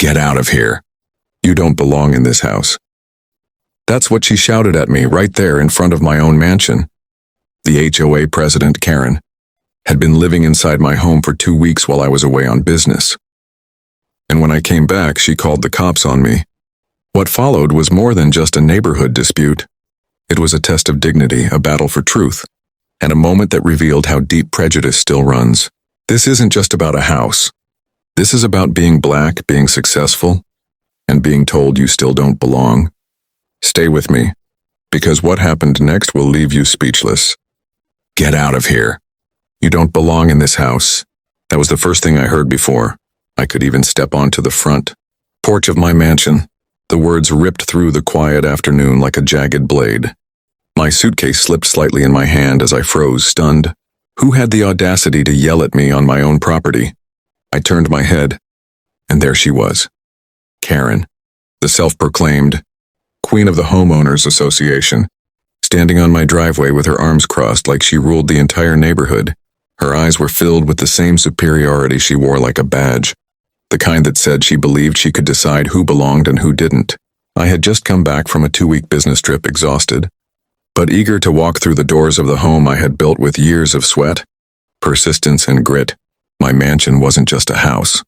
Get out of here. You don't belong in this house. That's what she shouted at me right there in front of my own mansion. The HOA president, Karen, had been living inside my home for 2 weeks while I was away on business. And when I came back, she called the cops on me. What followed was more than just a neighborhood dispute. It was a test of dignity, a battle for truth, and a moment that revealed how deep prejudice still runs. This isn't just about a house. This is about being black, being successful, and being told you still don't belong. Stay with me, because what happened next will leave you speechless. Get out of here. You don't belong in this house. That was the first thing I heard before I could even step onto the front porch of my mansion. The words ripped through the quiet afternoon like a jagged blade. My suitcase slipped slightly in my hand as I froze, stunned. Who had the audacity to yell at me on my own property? I turned my head, and there she was. Karen, the self-proclaimed Queen of the Homeowners Association, standing on my driveway with her arms crossed like she ruled the entire neighborhood. Her eyes were filled with the same superiority she wore like a badge, the kind that said she believed she could decide who belonged and who didn't. I had just come back from a 2-week business trip, exhausted, but eager to walk through the doors of the home I had built with years of sweat, persistence, and grit. My mansion wasn't just a house.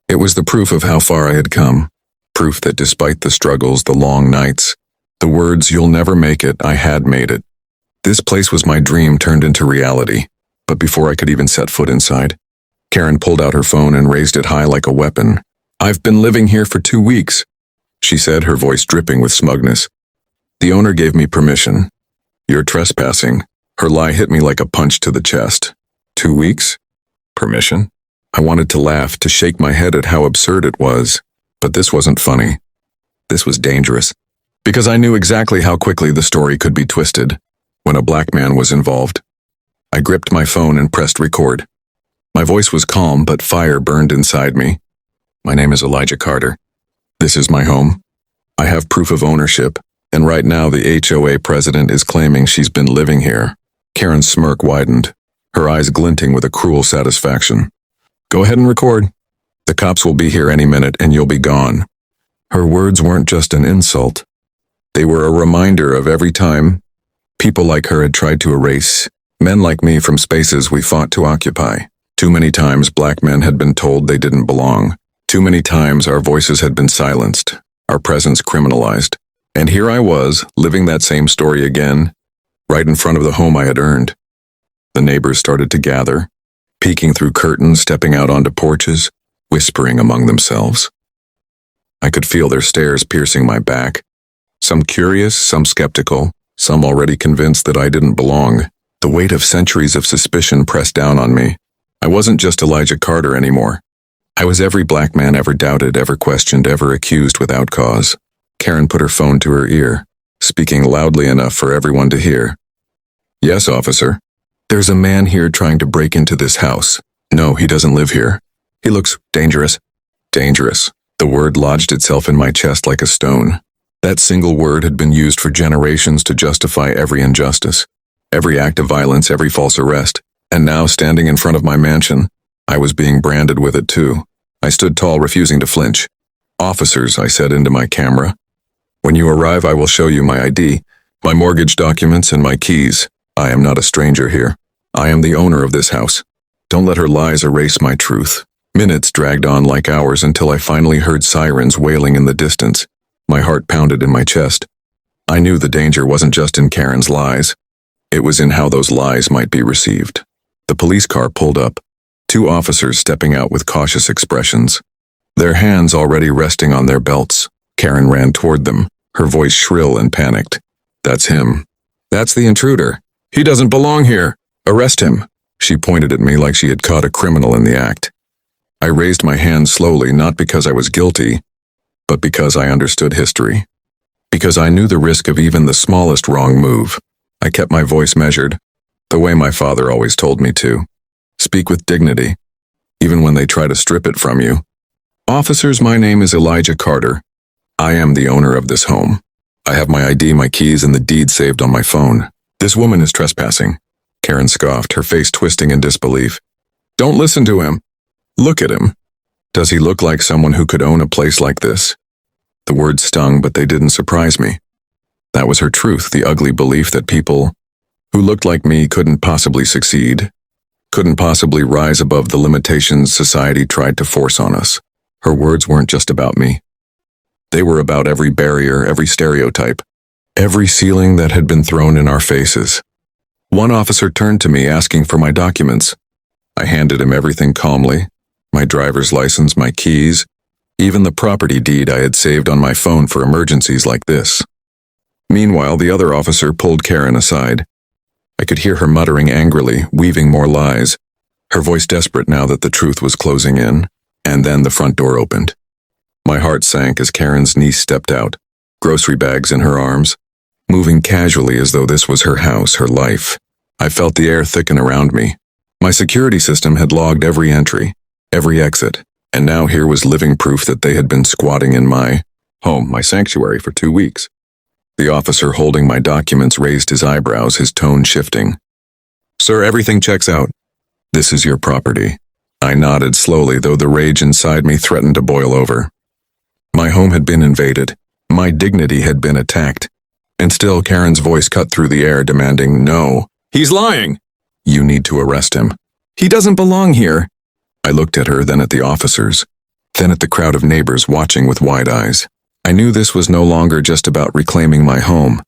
It was the proof of how far I had come, proof that despite the struggles, the long nights, the words, "You'll never make it," I had made it. This place was my dream turned into reality, but before I could even set foot inside, Karen pulled out her phone and raised it high like a weapon. "I've been living here for 2 weeks," she said, her voice dripping with smugness. "The owner gave me permission. You're trespassing." Her lie hit me like a punch to the chest. 2 weeks? Permission? I wanted to laugh, to shake my head at how absurd it was, but this wasn't funny. This was dangerous, because I knew exactly how quickly the story could be twisted when a black man was involved. I gripped my phone and pressed record. My voice was calm, but fire burned inside me. "My name is Elijah Carter. This is my home. I have proof of ownership, and right now the HOA president is claiming she's been living here." Karen's smirk widened, her eyes glinting with a cruel satisfaction. "Go ahead and record. The cops will be here any minute and you'll be gone." Her words weren't just an insult. They were a reminder of every time people like her had tried to erase men like me from spaces we fought to occupy. Too many times black men had been told they didn't belong. Too many times our voices had been silenced, our presence criminalized. And here I was, living that same story again, right in front of the home I had earned. The neighbors started to gather, peeking through curtains, stepping out onto porches, whispering among themselves. I could feel their stares piercing my back, some curious, some skeptical, some already convinced that I didn't belong. The weight of centuries of suspicion pressed down on me. I wasn't just Elijah Carter anymore. I was every black man ever doubted, ever questioned, ever accused without cause. Karen put her phone to her ear, speaking loudly enough for everyone to hear. "Yes, officer. There's a man here trying to break into this house. No, he doesn't live here. He looks dangerous." Dangerous. The word lodged itself in my chest like a stone. That single word had been used for generations to justify every injustice, every act of violence, every false arrest. And now, standing in front of my mansion, I was being branded with it too. I stood tall, refusing to flinch. "Officers," I said into my camera, "when you arrive, I will show you my ID, my mortgage documents, and my keys. I am not a stranger here. I am the owner of this house. Don't let her lies erase my truth." Minutes dragged on like hours until I finally heard sirens wailing in the distance. My heart pounded in my chest. I knew the danger wasn't just in Karen's lies. It was in how those lies might be received. The police car pulled up, 2 officers stepping out with cautious expressions, their hands already resting on their belts. Karen ran toward them, her voice shrill and panicked. "That's him. That's the intruder. He doesn't belong here. Arrest him." She pointed at me like she had caught a criminal in the act. I raised my hand slowly, not because I was guilty, but because I understood history. Because I knew the risk of even the smallest wrong move. I kept my voice measured, the way my father always told me to. Speak with dignity, even when they try to strip it from you. "Officers, my name is Elijah Carter. I am the owner of this home. I have my ID, my keys, and the deed saved on my phone. This woman is trespassing." Karen scoffed, her face twisting in disbelief. "Don't listen to him. Look at him. Does he look like someone who could own a place like this? The words stung, but they didn't surprise me. That was her truth, the ugly belief that people who looked like me couldn't possibly succeed, couldn't possibly rise above the limitations society tried to force on us. Her words weren't just about me. They were about every barrier, every stereotype, every ceiling that had been thrown in our faces. One officer turned to me asking for my documents. I handed him everything calmly, my driver's license, my keys, even the property deed I had saved on my phone for emergencies like this. Meanwhile, the other officer pulled Karen aside. I could hear her muttering angrily, weaving more lies, her voice desperate now that the truth was closing in, and then the front door opened. My heart sank as Karen's niece stepped out, grocery bags in her arms, moving casually as though this was her house, her life. I felt the air thicken around me. My security system had logged every entry, every exit, and now here was living proof that they had been squatting in my home, my sanctuary, for 2 weeks. The officer holding my documents raised his eyebrows, his tone shifting. "Sir, everything checks out. This is your property." I nodded slowly, though the rage inside me threatened to boil over. My home had been invaded. My dignity had been attacked. And still Karen's voice cut through the air, demanding, "No. He's lying! You need to arrest him. He doesn't belong here." I looked at her, then at the officers, then at the crowd of neighbors watching with wide eyes. I knew this was no longer just about reclaiming my home.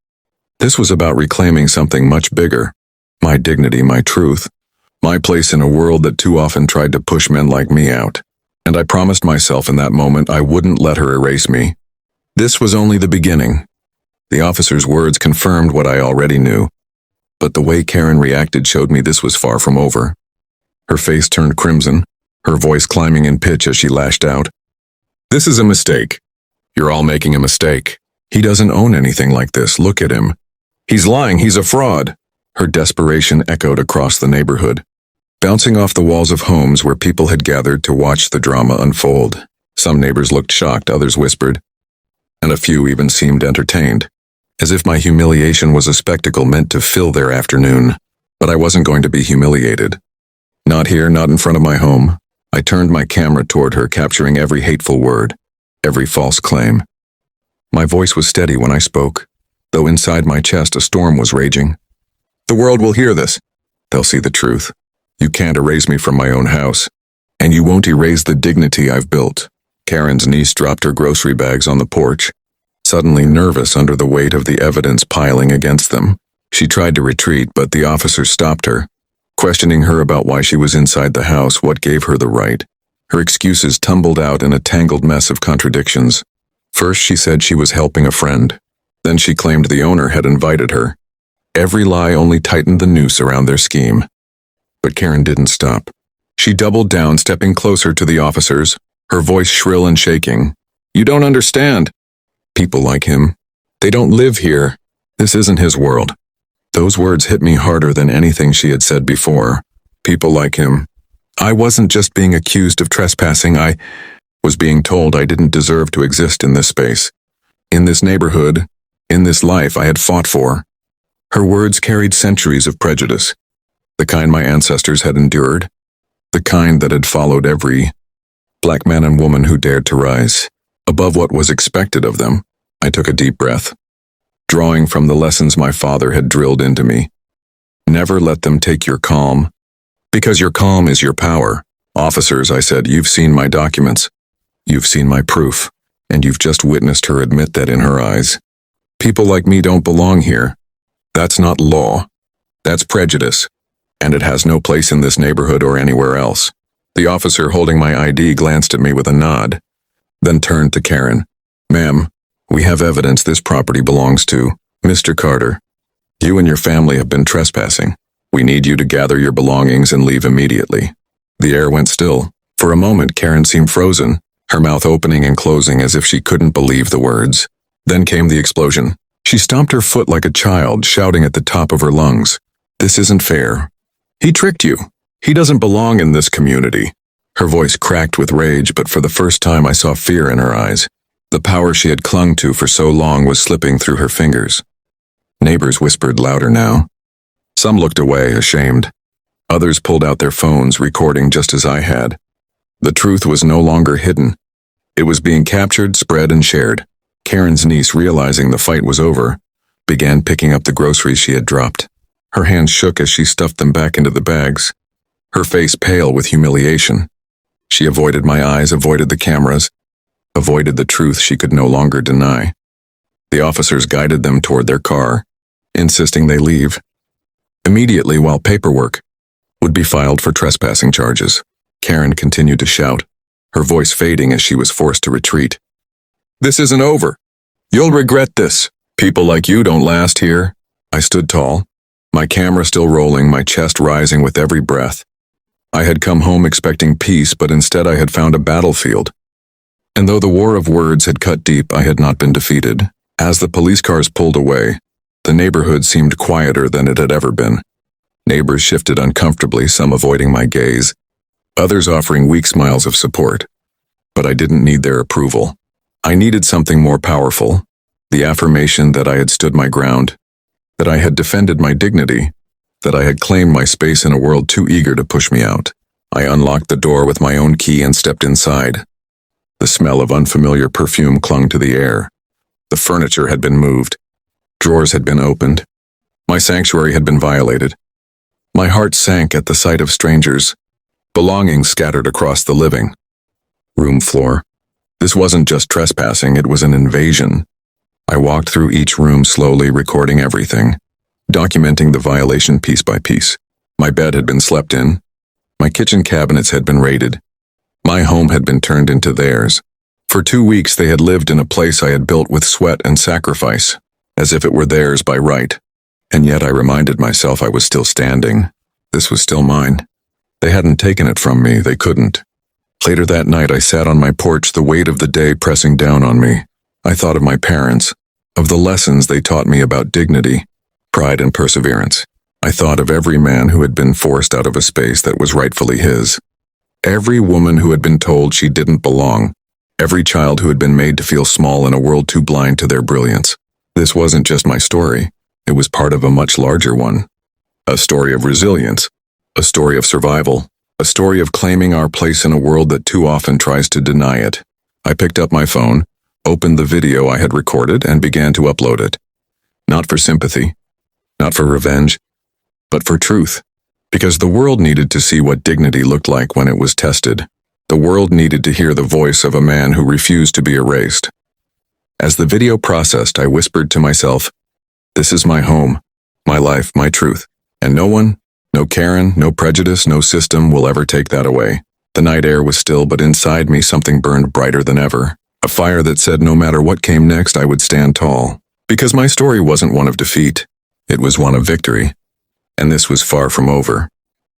This was about reclaiming something much bigger. My dignity, my truth, my place in a world that too often tried to push men like me out. And I promised myself in that moment I wouldn't let her erase me. This was only the beginning. The officer's words confirmed what I already knew. But the way Karen reacted showed me this was far from over. Her face turned crimson, her voice climbing in pitch as she lashed out. "This is a mistake. You're all making a mistake. He doesn't own anything like this. Look at him. He's lying. He's a fraud." Her desperation echoed across the neighborhood, bouncing off the walls of homes where people had gathered to watch the drama unfold. Some neighbors looked shocked, others whispered, and a few even seemed entertained, as if my humiliation was a spectacle meant to fill their afternoon. But I wasn't going to be humiliated. Not here, not in front of my home. I turned my camera toward her, capturing every hateful word, every false claim. My voice was steady when I spoke, though inside my chest a storm was raging. "The world will hear this. They'll see the truth. You can't erase me from my own house, and you won't erase the dignity I've built." Karen's niece dropped her grocery bags on the porch, suddenly nervous under the weight of the evidence piling against them. She tried to retreat, but the officers stopped her, questioning her about why she was inside the house, what gave her the right. Her excuses tumbled out in a tangled mess of contradictions. First, she said she was helping a friend. Then she claimed the owner had invited her. Every lie only tightened the noose around their scheme. But Karen didn't stop. She doubled down, stepping closer to the officers, her voice shrill and shaking. "You don't understand. People like him, they don't live here. This isn't his world." Those words hit me harder than anything she had said before. People like him. I wasn't just being accused of trespassing, I was being told I didn't deserve to exist in this space, in this neighborhood, in this life I had fought for. Her words carried centuries of prejudice, the kind my ancestors had endured, the kind that had followed every black man and woman who dared to rise above what was expected of them. I took a deep breath, drawing from the lessons my father had drilled into me. Never let them take your calm, because your calm is your power. "Officers," I said, "you've seen my documents. You've seen my proof, and you've just witnessed her admit that in her eyes. People like me don't belong here. That's not law. That's prejudice, and it has no place in this neighborhood or anywhere else." The officer holding my ID glanced at me with a nod, then turned to Karen. "Ma'am, we have evidence this property belongs to Mr. Carter. You and your family have been trespassing. We need you to gather your belongings and leave immediately." The air went still. For a moment, Karen seemed frozen, her mouth opening and closing as if she couldn't believe the words. Then came the explosion. She stomped her foot like a child, shouting at the top of her lungs, "This isn't fair. He tricked you. He doesn't belong in this community." Her voice cracked with rage, but for the first time I saw fear in her eyes. The power she had clung to for so long was slipping through her fingers. Neighbors whispered louder now. Some looked away, ashamed. Others pulled out their phones, recording just as I had. The truth was no longer hidden. It was being captured, spread, and shared. Karen's niece, realizing the fight was over, began picking up the groceries she had dropped. Her hands shook as she stuffed them back into the bags, her face pale with humiliation. She avoided my eyes, avoided the cameras, avoided the truth she could no longer deny. The officers guided them toward their car, insisting they leave. Immediately, while paperwork would be filed for trespassing charges, Karen continued to shout, her voice fading as she was forced to retreat. "This isn't over. You'll regret this. People like you don't last here." I stood tall, my camera still rolling, my chest rising with every breath. I had come home expecting peace, but instead I had found a battlefield. And though the war of words had cut deep, I had not been defeated. As the police cars pulled away, the neighborhood seemed quieter than it had ever been. Neighbors shifted uncomfortably, some avoiding my gaze, others offering weak smiles of support. But I didn't need their approval. I needed something more powerful, the affirmation that I had stood my ground, that I had defended my dignity, that I had claimed my space in a world too eager to push me out. I unlocked the door with my own key and stepped inside. The smell of unfamiliar perfume clung to the air. The furniture had been moved. Drawers had been opened. My sanctuary had been violated. My heart sank at the sight of strangers, belongings scattered across the living room floor. This wasn't just trespassing, it was an invasion. I walked through each room slowly, recording everything, documenting the violation piece by piece. My bed had been slept in. My kitchen cabinets had been raided. My home had been turned into theirs. For 2 weeks they had lived in a place I had built with sweat and sacrifice, as if it were theirs by right. And yet I reminded myself I was still standing. This was still mine. They hadn't taken it from me, they couldn't. Later that night I sat on my porch, the weight of the day pressing down on me. I thought of my parents, of the lessons they taught me about dignity, pride, and perseverance. I thought of every man who had been forced out of a space that was rightfully his. Every woman who had been told she didn't belong. Every child who had been made to feel small in a world too blind to their brilliance. This wasn't just my story. It was part of a much larger one. A story of resilience. A story of survival. A story of claiming our place in a world that too often tries to deny it. I picked up my phone, opened the video I had recorded, and began to upload it. Not for sympathy, not for revenge, but for truth. Because the world needed to see what dignity looked like when it was tested. The world needed to hear the voice of a man who refused to be erased. As the video processed, I whispered to myself, "This is my home, my life, my truth. And no one, no Karen, no prejudice, no system will ever take that away." The night air was still, but inside me something burned brighter than ever. A fire that said no matter what came next, I would stand tall. Because my story wasn't one of defeat. It was one of victory. And this was far from over.